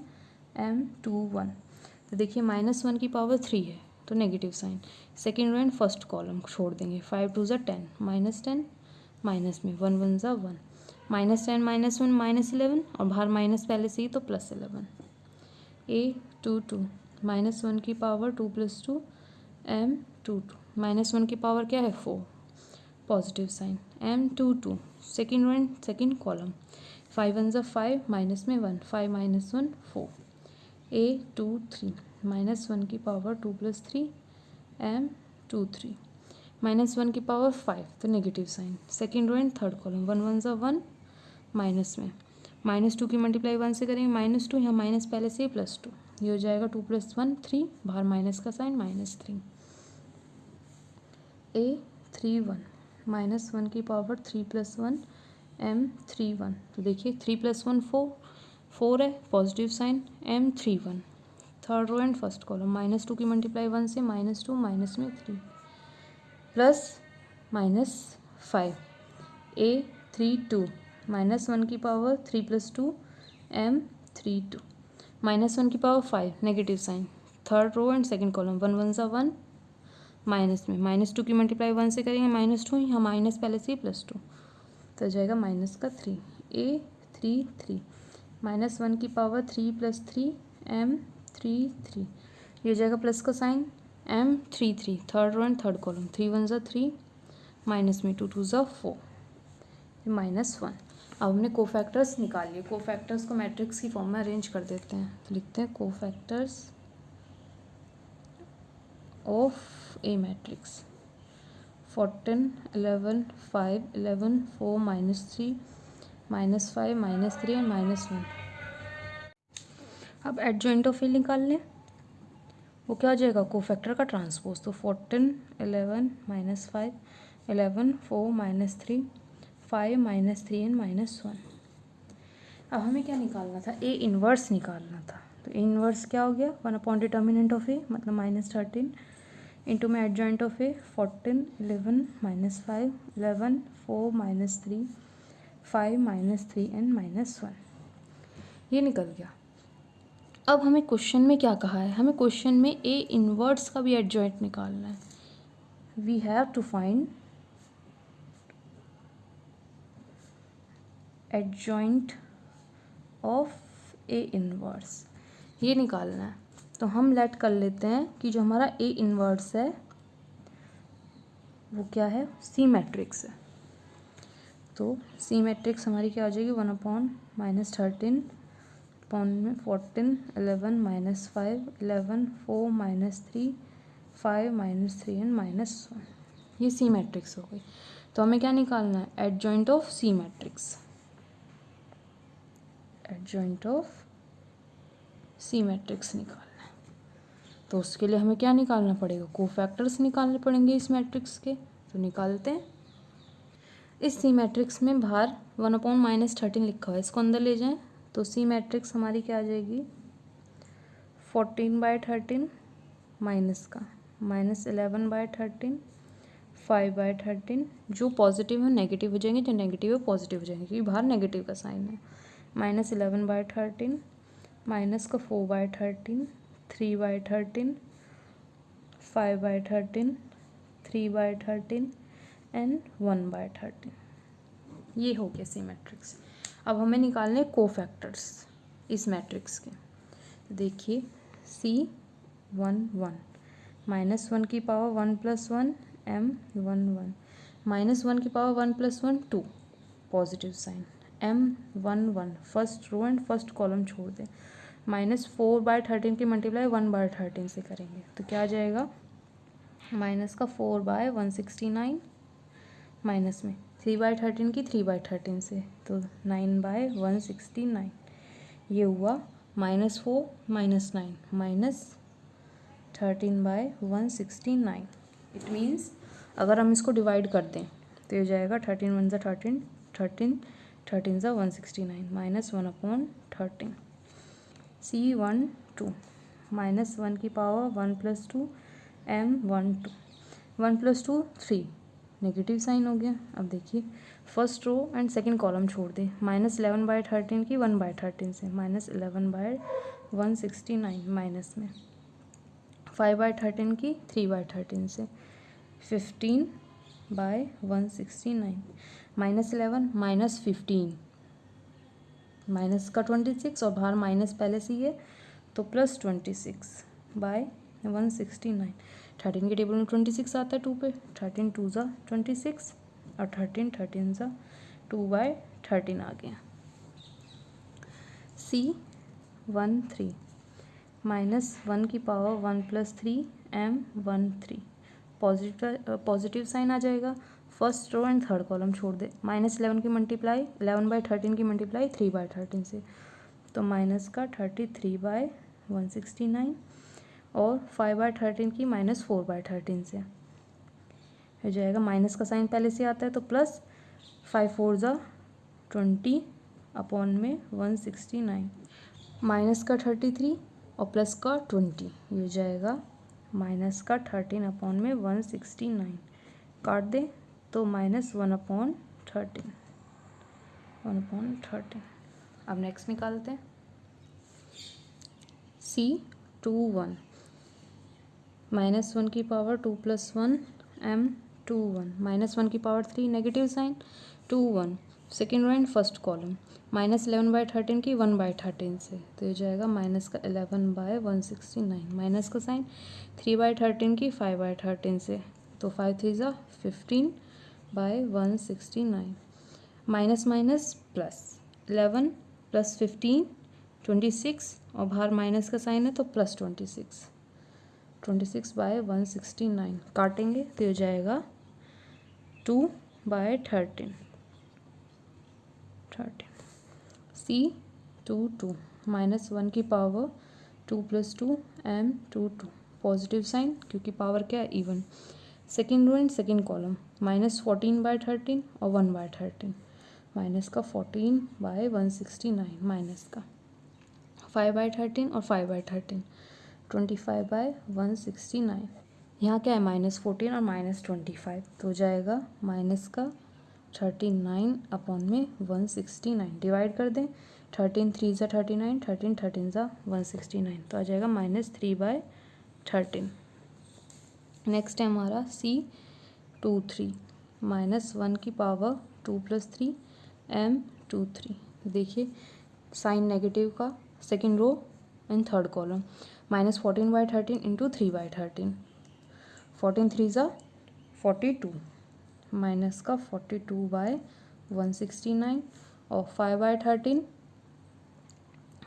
M2 1 तो देखिए -1 की पावर 3 है तो negative sign second row and first column छोड़ देंगे 5 2 ज़ा 10 -10 माइनस में 1 1 ज़ा 1 -10 -1 -11 और बाहर माइनस पहले से ही तो +11 A2 2 -1 की पावर 2 + 2 M2 2 -1 की पावर क्या है 4 positive sign M2 2 second row and second column 5 1 ज़ा 5 माइनस में 1 5 - 1 4 A2 3 -1 की पावर 2 + 3 M2 3 -1 की पावर 5 तो negative sign second row and third column 1 1 ज़ा 1 माइनस में -2 की मल्टीप्लाई 1 से करेंगे -2 यहाँ माइनस पहले से ही +2 ये हो जाएगा 2 + 1 3 बाहर माइनस का साइन -3 A3 1 -1 की पावर 3 + 1 M3 1 तो देखिए 3 + 1 4 है positive sign M3 1 third row and first column -2 की मल्टीप्लाई 1 से -2 माइनस में 3 + -5 A3 2 -1 की पावर 3 + 2 M3 2 -1 की power 5 negative sign third row and second column 1 1 ज़ा 1 माइनस में -2 की मल्टीप्लाई 1 से करेंगे -2 यहाँ माइनस पहले से ही +2 तो जाएगा -3 A3 3 -1 की पावर 3 + 3 M3 3 ये हो जाएगा प्लस का sign M3 3 third row and third column 3 1 ज़ा 3 माइनस में 2 2 ज़ा 4 -1 अब हमने कोफैक्टर्स निकाल लिए। कोफैक्टर्स को मैट्रिक्स की फॉर्म में अरेंज कर देते हैं तो लिखते हैं cofactors of A matrix 14 11 5 11 4 -3 -5 -3 and -1 अब एडजॉइंट ऑफ ए निकाल लें वो क्या हो जाएगा कोफैक्टर का ट्रांसपोज तो 14 11 -5 11 4 -3 5 -3 एंड -1 अब हमें क्या निकालना था ए इन्वर्स निकालना था तो ए इन्वर्स क्या हो गया 1 डिटर्मिनेंट ऑफ ए मतलब -13 इंटू में एडजॉइंट ऑफ ए 14 11 -5 11 4 -3 5 -3 एंड -1 ये निकल गया। अब हमें क्वेश्चन में क्या कहा है हमें क्वेश्चन में ए इन्वर्स का भी एडजॉइंट निकालना है। We have to find adjoint of A inverse ये निकालना है। तो हम लेट कर लेते हैं कि जो हमारा ए इन्वर्स है वो क्या है सी मैट्रिक्स है। तो सी मैट्रिक्स हमारी क्या हो जाएगी 1/-13 पॉन में 14 11 -5 11 4 -3 5 -3 एंड -1 ये सी मैट्रिक्स हो गई। तो हमें क्या निकालना है adjoint of C matrix adjoint of C matrix निकालना है, तो उसके लिए हमें क्या निकालना पड़ेगा, कोफैक्टर्स निकालने पड़ेंगे इस मैट्रिक्स के। तो निकालते हैं। इस सी मैट्रिक्स में बाहर 1/-13 लिखा हुआ है, इसको अंदर ले जाएं तो सी मैट्रिक्स हमारी क्या आ जाएगी, 14/13 माइनस का -11/13, 5/13, जो पॉजिटिव है नेगेटिव हो जाएंगे, जो नेगेटिव है पॉजिटिव हो जाएंगे, क्योंकि बाहर नेगेटिव का साइन है। -11/13 माइनस का 4/13, 3/13, 5/13, 3/13 एंड 1/13। ये हो गया सी मैट्रिक्स। अब हमें निकालने कोफैक्टर्स इस मैट्रिक्स के। देखिए C11 -1 की पावर 1 + 1 M11 -1 की power 1 + 1 2 positive sign, M11 first row and first column छोड़ दें, -4/13 की मल्टीप्लाई 1/13 से करेंगे तो क्या आ जाएगा, -4/169 माइनस में 3/13 की 3/13 से तो 9/169, ये हुआ -4 -9 -13/169। इट मीन्स अगर हम इसको डिवाइड कर दें तो ये जाएगा 13 × 13, 13 13 × 169 -1/13। C12 -1 की पावर 1 + 2 M12 1 + 2 3 नेगेटिव साइन हो गया। अब देखिए first row and second column छोड़ दें, -11/13 की 1/13 से -11/169 माइनस में 5/13 की 3/13 से 15/169 -11 -15 माइनस का 26 और बाहर माइनस पहले से ही है तो +26/169। 13 के टेबल में 26 आता है 2 पे, 13 2 ज़ा 26 और 13 13 ज़ा 2/13 आ गया। C13 -1 की पावर 1 + 3 M13 पॉजिटिव साइन आ जाएगा। First row and third column छोड़ दे, -11 की मल्टीप्लाई 11/13 की मल्टीप्लाई 3/13 से तो माइनस का 33/169 और 5/13 की -4/13 से हो जाएगा, माइनस का साइन पहले से आता है तो प्लस 5 4 ज़ा 20 अपॉन में 169 माइनस का 33 और प्लस का 20, ये हो जाएगा माइनस का 13 अपॉन में 169 काट दें तो -1/13 1/13। अब नेक्स्ट निकालते हैं। C21 -1 की पावर 2 + 1 M21 -1 की power 3 negative sign 2 1 second row and first column -11/13 की 1/13 से तो ये जाएगा माइनस का 11/169 माइनस का साइन 3/13 की 5/13 से तो 5 3 ज़ा 15/169 माइनस माइनस प्लस 11 + 15 26 और बाहर माइनस का साइन है तो +26 26/169 काटेंगे तो ये जाएगा 2/13 C22 -1 की पावर 2 + 2 M22 पॉजिटिव साइन क्योंकि पावर क्या है even. Second row and second column -14/13 और 1/13 माइनस का 14/169 माइनस का 5/13 और 5/13 25/169। यहाँ क्या है -14 और -25 तो हो जाएगा माइनस का 39 अपॉन में 169 डिवाइड कर दें 13 3 ज़ा 39 13 13 ज़ा 169 तो आ जाएगा -3/13। नेक्स्ट है हमारा C23 -1 की पावर 2 + 3 M23। देखिए साइन नेगेटिव का second row and third column -14/13 into 3/13 14 3 ज़ा 42 माइनस का 42/169 और 5/13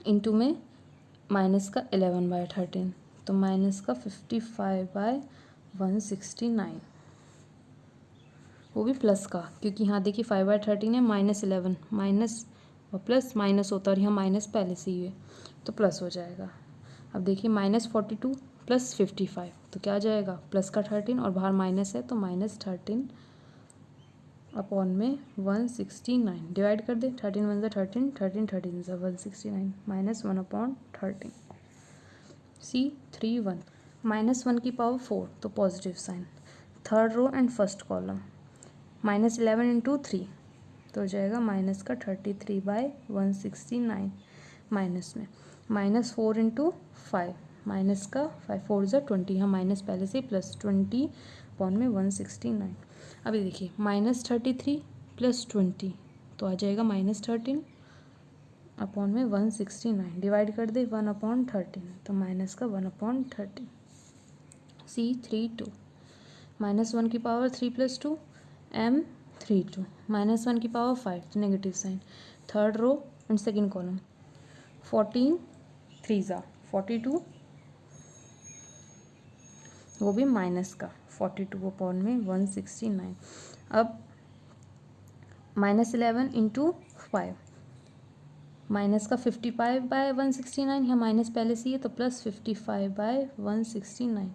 इंटू में माइनस का 11/13 तो माइनस का 55/169 वो भी प्लस का क्योंकि यहाँ देखिए 5/13 है -11 माइनस और प्लस माइनस होता है और यहाँ माइनस पहले से ही है तो प्लस हो जाएगा अब देखिए -42 + 55 तो क्या आ जाएगा प्लस का 13 और बाहर माइनस है तो -13 अपॉन में 169 डिवाइड कर दे 13 × 1 = 13 13 13 × 169 -1/13 सी 3 1 -1 की पावर 4 तो positive sign third row and first column -11 × 3 तो हो जाएगा माइनस का 33/169 माइनस में -4 × 5 माइनस का 5 4 ज़ा 20 यहाँ माइनस पहले से +20 अपॉन में 169 अभी देखिए -33 + 20 तो आ जाएगा -13 अपॉन में 169 डिवाइड कर दे 1/13 तो माइनस का 1/13 सी 3 2 -1 की पावर 3 + 2 m 3 2 -1 की पावर 5 तो negative sign third row and second column 14 3 ज़ा 42 वो भी माइनस का 42 अपॉन में 169 अब -11 × 5 माइनस का 55/169 यहाँ माइनस पहले से ही है तो +55/169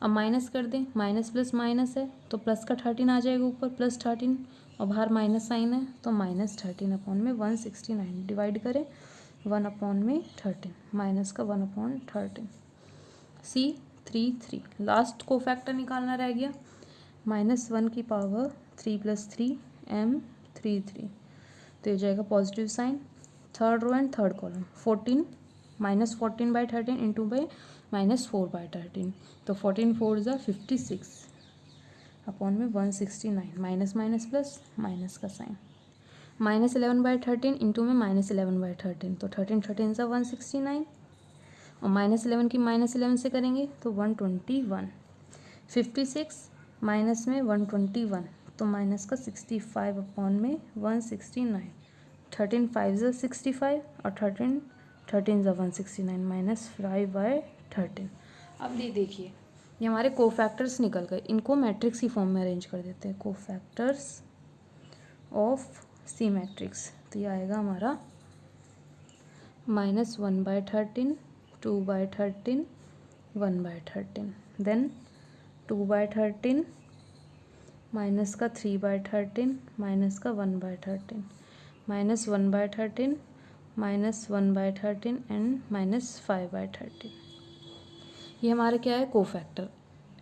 अब माइनस कर दें माइनस प्लस माइनस है तो प्लस का 13 आ जाएगा ऊपर +13 और बाहर माइनस साइन है तो -13 अपॉन में 169 डिवाइड करें 1/13 माइनस का 1/13 सी 3 3 लास्ट को फैक्टर निकालना रह गया -1 की पावर 3 + 3 m 3 3 तो ये जाएगा positive sign third row and third column 14 -14/13 into by -4/13 तो 14 4 ज़ा 56 अपॉन में 169 माइनस माइनस प्लस माइनस का साइन -11/13 इंटू में -11/13 तो 13 13 ज़ा 169 और -11 की -11 से करेंगे तो 121 56 माइनस में 121 तो माइनस का 65 अपॉन में 169 13 5 ज़ा 65 और 13 13 ज़ा 169 -5/13 अब ये देखिए ये हमारे कोफैक्टर्स निकल गए इनको मैट्रिक्स की फॉर्म में अरेंज कर देते हैं कोफैक्टर्स ऑफ सी मैट्रिक्स तो ये आएगा हमारा -1/13 2/13 1/13 देन 2/13 माइनस का 3/13 माइनस का 1/13 -1/13 -1/13 एंड -5/13 ये हमारा क्या है कोफैक्टर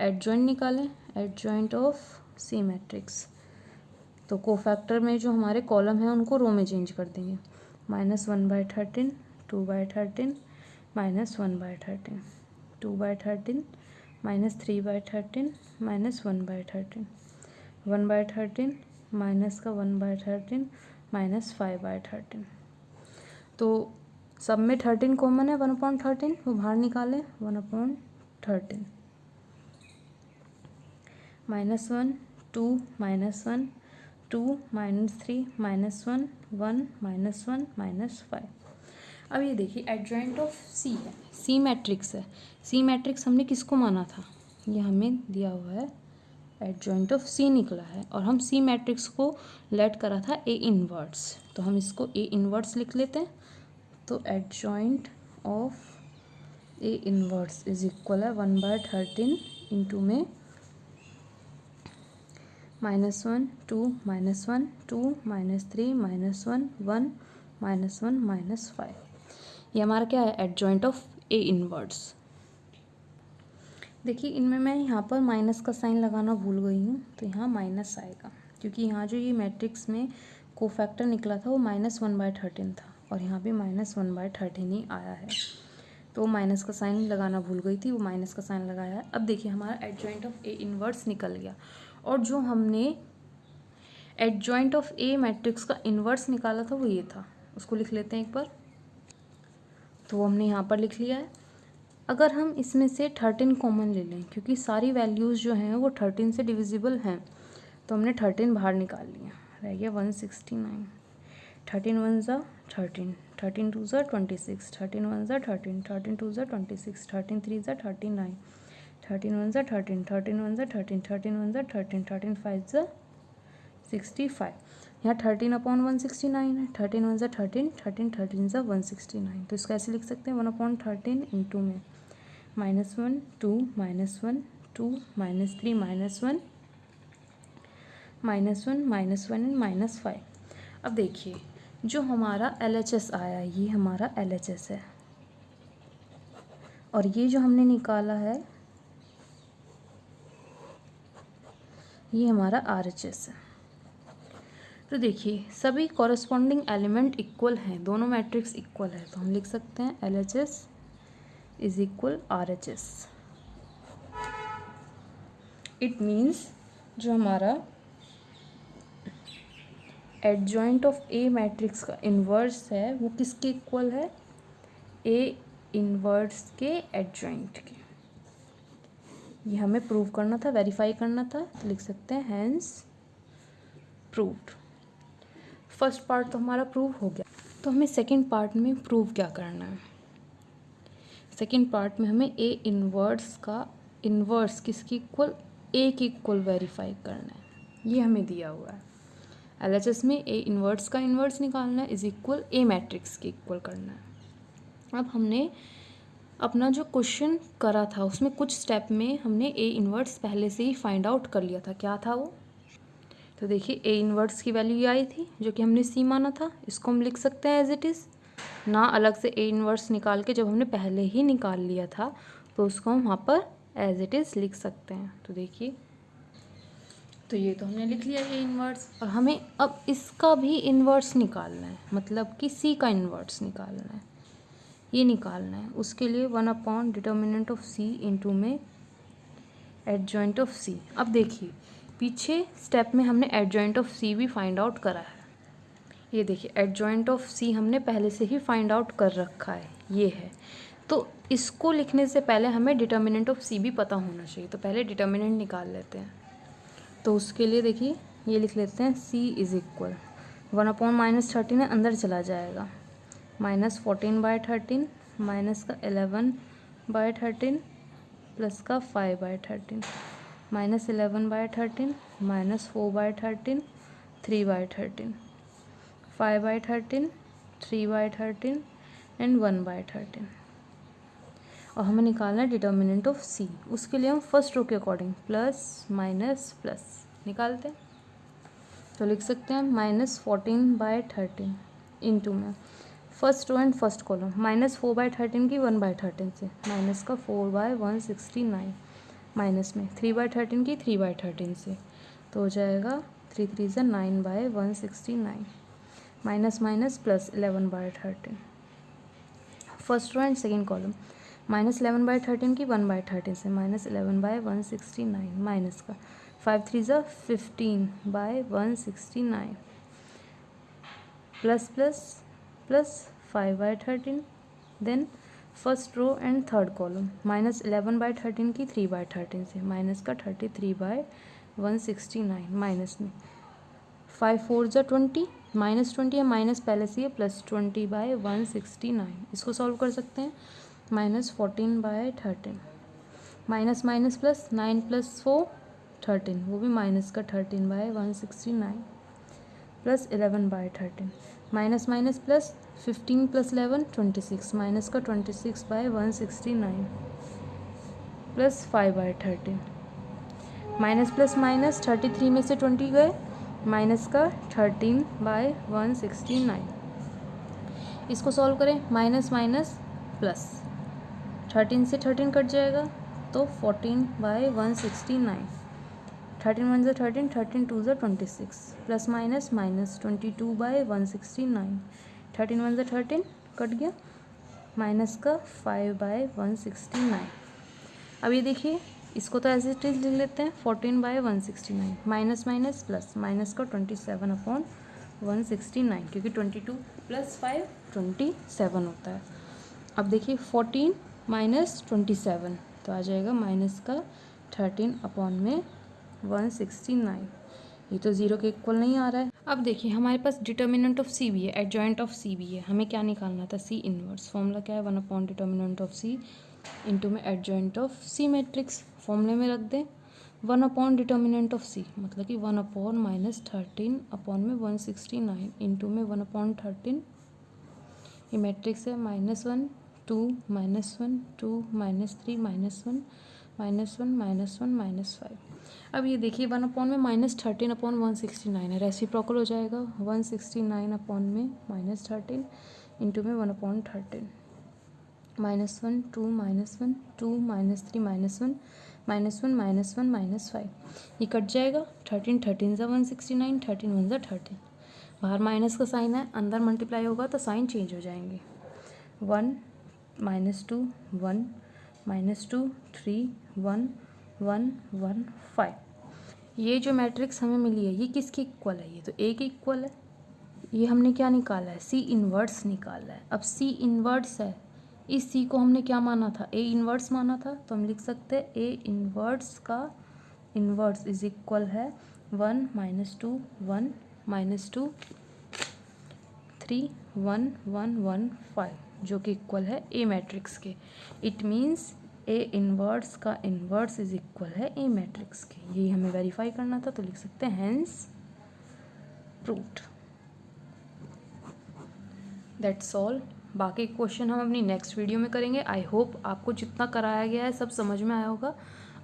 एडजॉइंट निकालें एडजॉइंट ऑफ सी मैट्रिक्स तो कोफैक्टर में जो हमारे कॉलम हैं उनको रो में चेंज कर देंगे -1/13 2/13 -1/13 2/13 -3/13 -1/13 1/13 माइनस का 1/13 -5/13 तो सब में 13 कॉमन है 1/13 वो बाहर निकालें 1/13 -1 2 -1 2 -3 -1 1 -1 -5 अब ये देखिए एडजॉइंट ऑफ सी है सी मैट्रिक्स है सी मैट्रिक्स हमने किसको माना था ये हमें दिया हुआ है एडजॉइंट ऑफ सी निकला है और हम सी मैट्रिक्स को लेट करा था ए इनवर्ट्स तो हम इसको ए इनवर्ट्स लिख लेते हैं तो adjoint of A inverts is equal है 1/13 इंटू में -1 2 -1 2 -3 -1 1 -1 -5 ये हमारा क्या है एडजॉइंट ऑफ ए इनवर्ट्स देखिए इनमें मैं यहाँ पर माइनस का साइन लगाना भूल गई हूँ तो यहाँ माइनस आएगा क्योंकि यहाँ जो ये मैट्रिक्स में कोफैक्टर निकला था वो -1/13 था और यहाँ भी -1/13 ही आया है तो माइनस का साइन लगाना भूल गई थी वो माइनस का साइन लगाया है अब देखिए हमारा एडजॉइंट ऑफ ए इनवर्स निकल गया और जो हमने एडजॉइंट ऑफ ए मैट्रिक्स का इन्वर्स निकाला था वो ये था उसको लिख लेते हैं एक बार तो वो हमने यहाँ पर लिख लिया है अगर हम इसमें से 13 कॉमन ले लें क्योंकि सारी वैल्यूज़ जो हैं वो 13 से डिविजिबल हैं तो हमने 13 बाहर निकाल लिया रह गया 169 13 1 ज़ा 13 13 2 ज़ा 26 13 1 ज़ा 13 13 2 ज़ा 26 13 3 ज़ा 39 13 1 ज़ा 13 13 1 ज़ा 13 13 1 ज़ा 13 13 5 ज़ा 65 यहाँ 13/169 है 13 1 ज़ा 13 13 13 ज़ा 169 तो इसको ऐसे लिख सकते हैं 1/13 इंटू में -1 2 -1 2 -3 -1 -1 -1 एंड -5। अब देखिए जो हमारा LHS आया, ये हमारा LHS है, और ये जो हमने निकाला है ये हमारा RHS है। तो देखिए सभी कॉरस्पॉन्डिंग एलिमेंट इक्वल हैं, दोनों मैट्रिक्स इक्वल है, तो हम लिख सकते हैं LHS is equal RHS। It means जो हमारा एडजॉइंट ऑफ ए मैट्रिक्स का इन्वर्स है वो किसके इक्वल है, ए इन्वर्स के एडजॉइंट के। ये हमें प्रूव करना था, वेरीफाई करना था, तो लिख सकते हैं हैंस प्रूव्ड। फर्स्ट पार्ट तो हमारा प्रूव हो गया, तो हमें सेकंड पार्ट में प्रूव क्या करना है। सेकंड पार्ट में हमें ए इन्वर्स का इन्वर्स किसकी इक्वल, ए की इक्वल वेरीफाई करना है। ये हमें दिया हुआ है LHS में ए इन्वर्स का इन्वर्स निकालना है, इज इक्वल ए मैट्रिक्स के इक्वल करना है। अब हमने अपना जो क्वेश्चन करा था उसमें कुछ स्टेप में हमने ए इन्वर्स पहले से ही फाइंड आउट कर लिया था, क्या था वो, तो देखिए ए इन्वर्स की वैल्यू ये आई थी जो कि हमने सी माना था, इसको हम लिख सकते हैं एज इट इज़ ना, अलग से ए इन्वर्स निकाल के, जब हमने पहले ही निकाल लिया था तो उसको हम वहाँ पर एज इट इज़ लिख सकते हैं। तो देखिए तो ये तो हमने लिख लिया ए इन्वर्स, और हमें अब इसका भी इन्वर्स निकालना है, मतलब कि सी का इन्वर्स निकालना है, ये निकालना है। उसके लिए 1 डिटर्मिनेंट ऑफ सी इंटू में एडजॉइंट ऑफ सी। अब देखिए पीछे स्टेप में हमने एडजॉइंट ऑफ सी भी फाइंड आउट करा है, ये देखिए एडजॉइंट ऑफ सी हमने पहले से ही फाइंड आउट कर रखा है, ये है। तो इसको लिखने से पहले हमें डिटर्मिनेंट ऑफ सी भी पता होना चाहिए, तो पहले डिटर्मिनेंट निकाल लेते हैं। तो उसके लिए देखिए ये लिख लेते हैं सी इज इक्वल 1/-13 है, अंदर चला जाएगा, -14/13 माइनस का 11/13 प्लस का 5/13 -11/13 -4/13 3/13 5/13 3/13 एंड 1/13। और हमें निकालना है डिटर्मिनेंट ऑफ सी। उसके लिए हम फर्स्ट रो के अकॉर्डिंग प्लस माइनस प्लस निकालते हैं, तो लिख सकते हैं -14/13 इंटू में first row and first column, -4/13 की 1/13 से, माइनस का 4/169 माइनस में 3/13 की 3/13 से, तो हो जाएगा 3 3 से 9/169 minus minus plus 11/13 first row and second column, -11/13 की 1/13 से, -11/169 माइनस का 5 3 ज़ा 15/169 plus plus plus 5/13। Then first row and third column, -11/13 की 3/13 से, माइनस का 33/169 माइनस में 5 4 ज़ा 20 -20 है, माइनस पहले से है, प्लस 20/169। इसको सॉल्व कर सकते हैं, -14/13 माइनस माइनस प्लस 9 + 4 13, वो भी माइनस का 13/169 plus 11/13 minus minus plus 15 + 11 26 minus का 26/169 प्लस 5/13 माइनस प्लस माइनस 33 में से 20 गए, माइनस का 13/169। इसको सॉल्व करें, माइनस माइनस प्लस 13 से 13 कट जाएगा, तो 14/169 13 1 ज़ा 13 13 2 ज़ा 26 प्लस माइनस माइनस 22/169 13 1 ज़ा 13 कट गया, माइनस का 5/169। अब ये देखिए इसको तो ऐसे लिख लेते हैं 14/169 माइनस माइनस प्लस, माइनस का 27/169 क्योंकि 22 + 5 27 होता है। अब देखिए 14 माइनस 27 तो आ जाएगा माइनस का 13/169। ये तो ज़ीरो के इक्वल नहीं आ रहा है। अब देखिए हमारे पास डिटर्मिनेंट ऑफ सी भी है, एडजॉइंट ऑफ सी भी है, हमें क्या निकालना था, सी इनवर्स। फॉर्मूला क्या है, 1 डिटर्मिनेंट ऑफ सी इंटू में एडजॉइंट ऑफ सी मैट्रिक्स। फॉर्मूले में रख दें 1 डिटर्मिनेंट ऑफ सी, मतलब कि 1 -13/169 इंटू में 1/13, ये मैट्रिक्स है -1 2 -1 2 -3 -1 -1 -1 -5। अब ये देखिए 1 में -13/169 है, रेसिप्रोकल हो जाएगा 169 में -13 इंटू में 1/13 -1 2 -1 2 -3 -1 -1 -1 -5। ये कट जाएगा 13 13 ज़ा 169 13 1 ज़ा 13। बाहर माइनस का साइन है, अंदर मल्टीप्लाई होगा तो साइन चेंज हो जाएंगे। 1 -2 1 -2 3 1 1 1 5। ये जो मैट्रिक्स हमें मिली है ये किसकी इक्वल है? ये तो ए की इक्वल है। ये हमने क्या निकाला है? सी इन्वर्स निकाला है। अब सी इन्वर्स है, इस सी को हमने क्या माना था? ए इन्वर्स माना था, तो हम लिख सकते हैं ए इन्वर्स का इन्वर्स इज इक्वल है 1 -2 1 -2 3 1 1 1 5, जो कि इक्वल है ए मैट्रिक्स के। इट मीन्स ए इन्वर्स का इन्वर्स इज इक्वल है ए मैट्रिक्स के। यही हमें वेरीफाई करना था, तो लिख सकते हैं हेंस प्रूव्ड। That's all. बाकी क्वेश्चन हम अपनी नेक्स्ट वीडियो में करेंगे। आई होप आपको जितना कराया गया है सब समझ में आया होगा।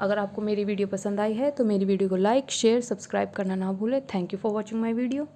अगर आपको मेरी वीडियो पसंद आई है तो मेरी वीडियो को लाइक शेयर सब्सक्राइब करना ना भूलें। Thank you for watching my video.